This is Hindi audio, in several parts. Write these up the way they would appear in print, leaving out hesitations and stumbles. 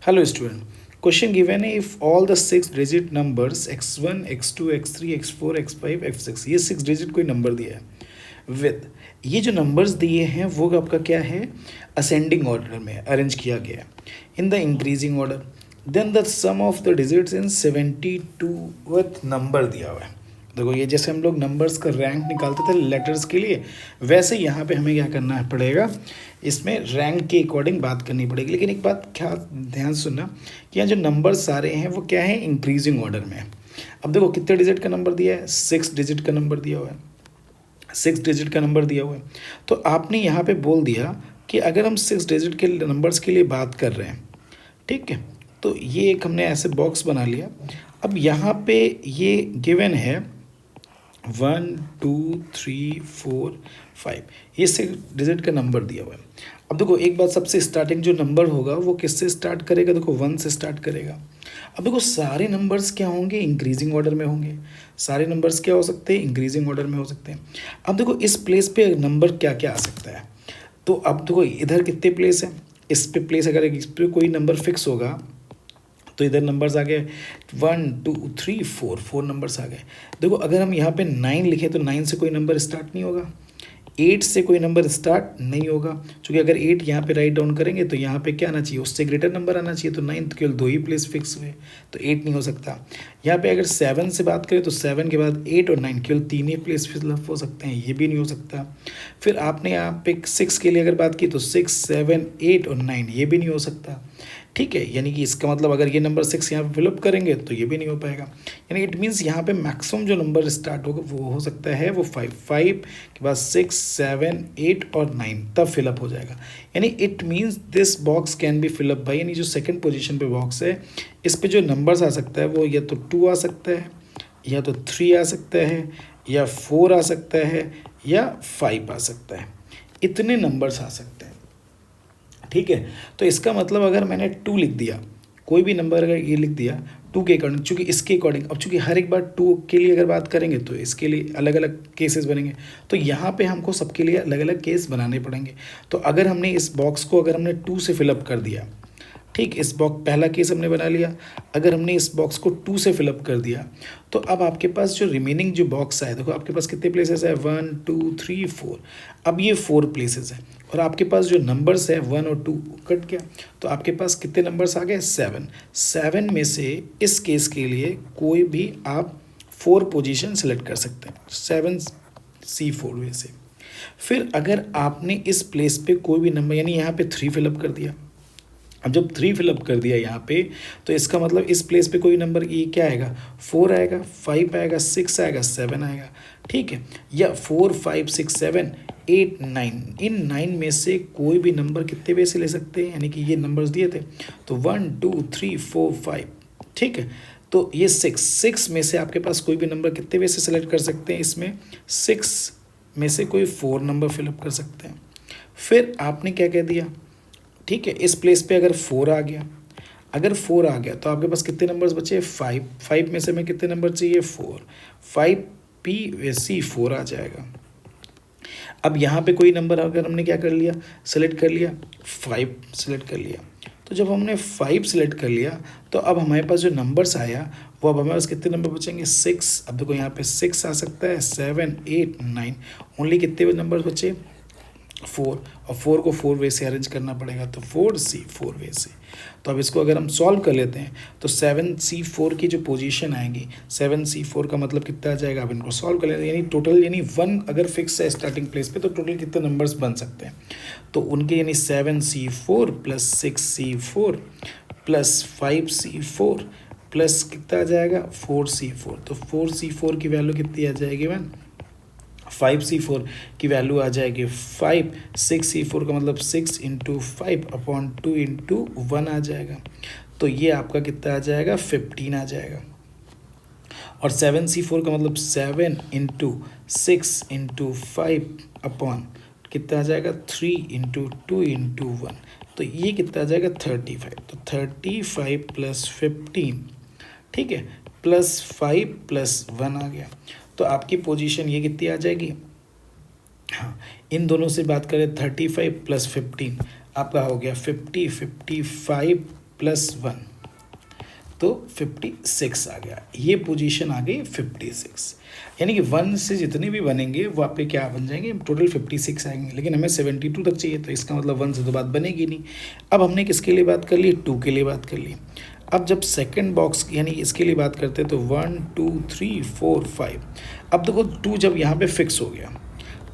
हेलो स्टूडेंट, क्वेश्चन गिवन है if all the 6 digit numbers x1 x2 x3 x4 x5 x6, ये 6 डिजिट कोई नंबर दिया है विद, ये जो नंबर्स दिए हैं वो आपका क्या है, असेंडिंग ऑर्डर में अरेंज किया गया है in the increasing order, then the sum of the digits in 72th number दिया हुआ है। देखो ये जैसे हम लोग नंबर्स का रैंक निकालते थे लेटर्स के लिए, वैसे यहाँ पे हमें क्या करना पड़ेगा, इसमें रैंक के अकॉर्डिंग बात करनी पड़ेगी। लेकिन एक बात क्या ध्यान सुनना कि यहाँ जो नंबर सारे हैं वो क्या है, इंक्रीजिंग ऑर्डर में है। अब देखो कितने डिजिट का नंबर दिया है, 6 डिजिट का नंबर दिया हुआ है, 6 डिजिट का नंबर दिया हुआ है। तो आपने यहाँ पे बोल दिया कि अगर हम 6 डिजिट के नंबर्स के लिए बात कर रहे हैं, ठीक है, तो ये एक हमने ऐसे बॉक्स बना लिया। अब यहाँ पे ये गिवन है 1 2 3 4 5, ये 6 डिजिट का नंबर दिया हुआ है। अब देखो एक बात, सबसे स्टार्टिंग जो नंबर होगा वो किससे स्टार्ट करेगा, देखो 1 से स्टार्ट करेगा। अब देखो सारे नंबर्स क्या होंगे, इंक्रीजिंग ऑर्डर में होंगे। सारे नंबर्स क्या हो सकते हैं, इंक्रीजिंग ऑर्डर में हो सकते हैं। अब देखो इस प्लेस पे नंबर क्या क्या आ सकता है, तो अब देखो इधर कितने प्लेस हैं, इस पे प्लेस अगर इस पे कोई नंबर फिक्स होगा तो इधर नंबर्स आ गए 1 2 3 4, 4 नंबर्स आ गए। देखो अगर हम यहाँ पे 9 लिखें तो 9 से कोई नंबर स्टार्ट नहीं होगा, 8 से कोई नंबर स्टार्ट नहीं होगा, क्योंकि अगर 8 यहाँ पे राइट डाउन करेंगे तो यहाँ पे क्या आना चाहिए, उससे ग्रेटर नंबर आना चाहिए। तो 9 केवल 2 ही प्लेस फिक्स हुए, तो 8 नहीं हो सकता। यहाँ पे अगर 7 से बात करें तो 7 के बाद 8 और 9 केवल 3 ही प्लेस फिलअप हो सकते हैं, ये भी नहीं हो सकता। फिर आपने यहाँ पे 6 के लिए अगर बात की तो 6 7 8 और 9, ये भी नहीं हो सकता। ठीक है, यानी कि इसका मतलब अगर ये नंबर 6 यहाँ पे फिलअप करेंगे तो ये भी नहीं हो पाएगा। यानी इट मीन्स यहाँ पे मैक्सिमम जो नंबर स्टार्ट होगा वो हो सकता है वो 5 के बाद 6 7 8 और 9 तब फिलअप हो जाएगा। यानी it means this box can be fill up by, यानी जो सेकंड पोजीशन पे बॉक्स है इस पे जो नंबर्स आ सकता है वो या तो 2 आ सकता है, या तो 3 आ सकता है, या 4 आ सकता है, या 5 आ सकता है। इतने नंबर्स आ सकते हैं। ठीक है, तो इसका मतलब अगर मैंने 2 लिख दिया, कोई भी नंबर अगर ये लिख दिया 2 के अकॉर्डिंग, चूँकि इसके अकॉर्डिंग, अब चूँकि हर एक बार 2 के लिए अगर बात करेंगे तो इसके लिए अलग अलग केसेस बनेंगे, तो यहाँ पे हमको सबके लिए अलग अलग केस बनाने पड़ेंगे। तो अगर हमने इस बॉक्स को अगर हमने 2 से फिलअप कर दिया, ठीक, इस बॉक्स पहला केस हमने बना लिया। अगर हमने इस बॉक्स को 2 से फिलअप कर दिया तो अब आपके पास जो रिमेनिंग जो बॉक्स है, देखो आपके पास कितने प्लेसेस है, 1 2 3 4, अब ये 4 प्लेसेस है और आपके पास जो नंबर्स है 1 और 2 कट गया, तो आपके पास कितने नंबर्स आ गए, 7। 7 में से इस केस के लिए कोई भी आप 4 पोजीशन सेलेक्ट कर सकते हैं, 7C4 में से। फिर अगर आपने इस प्लेस पे कोई भी नंबर, यानी यहाँ पे 3 फिलअप कर दिया, अब जब 3 फिलअप कर दिया यहाँ पे, तो इसका मतलब इस प्लेस पे कोई नंबर ये क्या आएगा, 4 आएगा, 5 आएगा, 6 आएगा, 7 आएगा। ठीक है, या 4 5 6 7 8 9, इन 9 में से कोई भी नंबर कितने वे से ले सकते हैं, यानी कि ये नंबर्स दिए थे तो 1 2 3 4 5। ठीक है, तो ये 6 में से आपके पास कोई भी नंबर कितने वे से सेलेक्ट कर सकते हैं, इसमें 6 में से कोई 4 नंबर फिलअप कर सकते हैं। फिर आपने क्या कह दिया, ठीक है, इस प्लेस पे अगर 4 आ गया, अगर 4 आ गया तो आपके पास कितने नंबर्स बचे, 5। 5 में से हमें कितने नंबर चाहिए, 4। 5P4 आ जाएगा। अब यहाँ पे कोई नंबर अगर हमने क्या कर लिया, सेलेक्ट कर लिया, 5 सेलेक्ट कर लिया, तो जब हमने 5 सेलेक्ट कर लिया तो अब हमारे पास जो नंबर्स आया वो अब हमारे पास कितने नंबर बचेंगे, 6। अब देखो यहाँ पे 6 आ सकता है, 7 8 9, ओनली कितने नंबर बचे, 4, और 4 को 4 वे से अरेंज करना पड़ेगा, तो 4C4 वे से। तो अब इसको अगर हम सॉल्व कर लेते हैं तो 7C4 की जो पोजीशन आएंगी, 7C4 का मतलब कितना आ जाएगा, अब इनको सॉल्व कर लेते हैं, यानी टोटल, यानी 1 अगर फिक्स है स्टार्टिंग प्लेस पे तो टोटल कितने नंबर्स बन सकते हैं, तो उनके यानी 7C4 plus 6C4 plus 5C4 plus कितना आ जाएगा, 4C4। तो 4C4 की वैल्यू कितनी आ जाएगी मैम, 5C4 की वैल्यू आ जाएगी 5। 6C4 का मतलब 6 इंटू 5/2 इंटू 1 आ जाएगा, तो ये आपका कितना आ जाएगा, 15 आ जाएगा। और 7C4 का मतलब 7 इंटू 6 इंटू 5 कितना आ जाएगा, 3 इंटू 2 इंटू 1, तो ये कितना आ जाएगा, 35। तो 35 प्लस 15, ठीक है, प्लस 5 प्लस 1 आ गया, तो आपकी पोजीशन ये कितनी आ जाएगी, हाँ, इन दोनों से बात करें 35 प्लस 15 आपका हो गया 55 +1 तो 56 आ गया। ये पोजीशन आ गई 56, यानी कि 1 से जितने भी बनेंगे वो आपके क्या बन जाएंगे, टोटल 56 आएंगे। लेकिन हमें 72 तक चाहिए, तो इसका मतलब 1 से तो बात बनेगी नहीं। अब हमने किसके लिए बात कर ली, 2 के लिए बात कर ली। अब जब सेकंड बॉक्स यानी इसके लिए बात करते हैं तो 1 2 3 4 5। अब देखो 2 जब यहाँ पे फिक्स हो गया,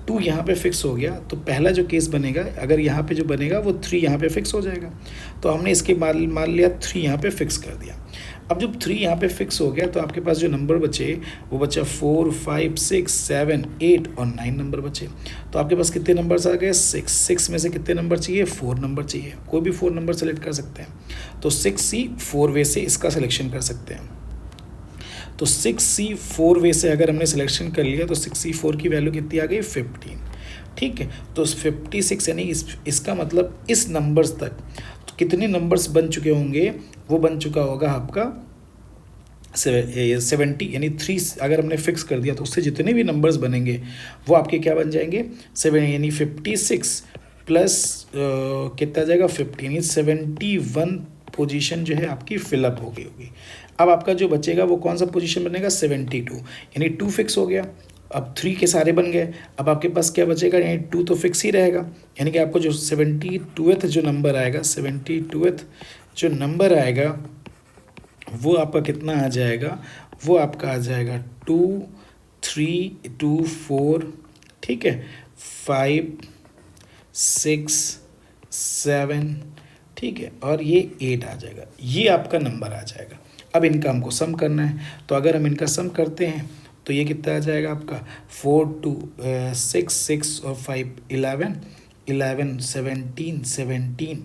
2 यहाँ पे फिक्स हो गया, तो पहला जो केस बनेगा, अगर यहाँ पे जो बनेगा वो 3 यहाँ पे फिक्स हो जाएगा। तो हमने इसके मान लिया 3 यहाँ पे फिक्स कर दिया। अब जब 3 यहाँ पे फिक्स हो गया तो आपके पास जो नंबर बचे वो बचा 4 5 6 7 8 और 9 नंबर बचे। तो आपके पास कितने नंबर्स आ गए, 6 में से कितने नंबर चाहिए, 4 नंबर चाहिए। कोई भी 4 नंबर सेलेक्ट कर सकते हैं। तो 6C 4 वे से इसका सिलेक्शन कर सकते हैं। तो 6C 4 वे से अगर हमने सिलेक्शन कर लिया तो 6C 4 की वैल्यू कितनी आ गई, 15। ठीक है, तो 56 यानी इसका मतलब इस नंबर्स तक तो कितने नंबर्स बन चुके होंगे, वो बन चुका होगा आपका 70, यानी 3 अगर हमने फिक्स कर दिया तो उससे जितने भी नंबर्स बनेंगे वो आपके क्या बन जाएंगे, 7 यानी 56 प्लस कितना जाएगा 15, यानी 71 पोजीशन जो है आपकी फिलअप हो गई होगी। अब आपका जो बचेगा वो कौन सा पोजीशन बनेगा, 72, यानी 2 फिक्स हो गया। अब 3 के सारे बन गए। अब आपके पास क्या बचेगा, यानी 2 तो फिक्स ही रहेगा। यानी कि आपको जो 72th जो नंबर आएगा, 72th जो नंबर आएगा वो आपका कितना आ जाएगा, वो आपका आ जाएगा 2 3 2 4, ठीक है, 5 6 7, ठीक है, और ये 8 आ जाएगा। ये आपका नंबर आ जाएगा। अब इनका हमको सम करना है, तो अगर हम इनका सम करते हैं तो ये कितना आ जाएगा आपका 4 2 6 6 और 5 11 11 17 17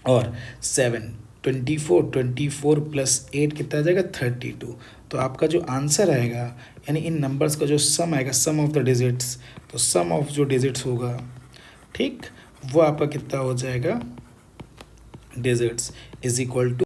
और 7 24 प्लस 8 कितना आ जाएगा 32। तो आपका जो आंसर आएगा यानी इन नंबर्स का जो सम आएगा, सम ऑफ द डिजिट्स, तो सम ऑफ जो डिजिट्स होगा, ठीक, वो आपका कितना हो जाएगा, डिजिट्स इज इक्वल टू